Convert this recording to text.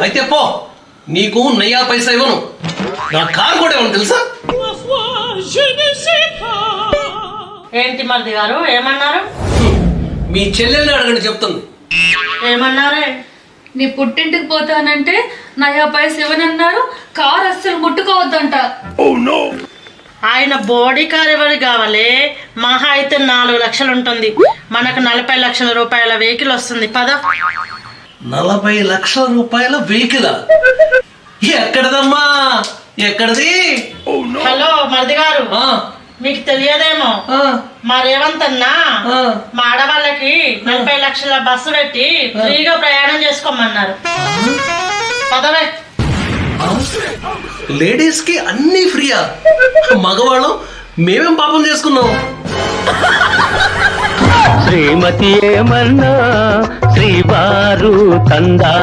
అయితే పో, నీకు నయ్యా పైసా ఇవ్వను. నా కారు కూడా ఇవ్వను తెలుసా? ఏంటి మరిది గారు ఏమన్నారు? మీ చెల్లెల్ని అడగండి చెప్తుంది. ఏమన్నారే? నీ పుట్టింటికి పోతానంటే నయా పైసలు ఇవ్వనన్నారు, కారు అస్సలు ముట్టుకోవద్దంట. ఆయన బోడీ కారు ఎవరికి కావాలి? మహా అయితే 4 లక్షలు ఉంటుంది. మనకు 40 లక్షల రూపాయల వెహికల్ వస్తుంది. పద. 40 లక్షల రూపాయల వెహికల్ ఎక్కడదమ్మా? ఎక్కడది? హలో మరిది గారు, మీకు తెలియదేమో, మా రేవంత్ అన్న మా ఆడవాళ్ళకి 40 లక్షల బస్సు పెట్టి ఫ్రీగా ప్రయాణం చేసుకోమన్నారు. పదవే. లేడీస్ కి అన్ని ఫ్రీయా? మగవాళ్ళం మేమేం పాపం చేసుకున్నాం? శ్రీమతి ఏమన్నా శ్రీవారు తందా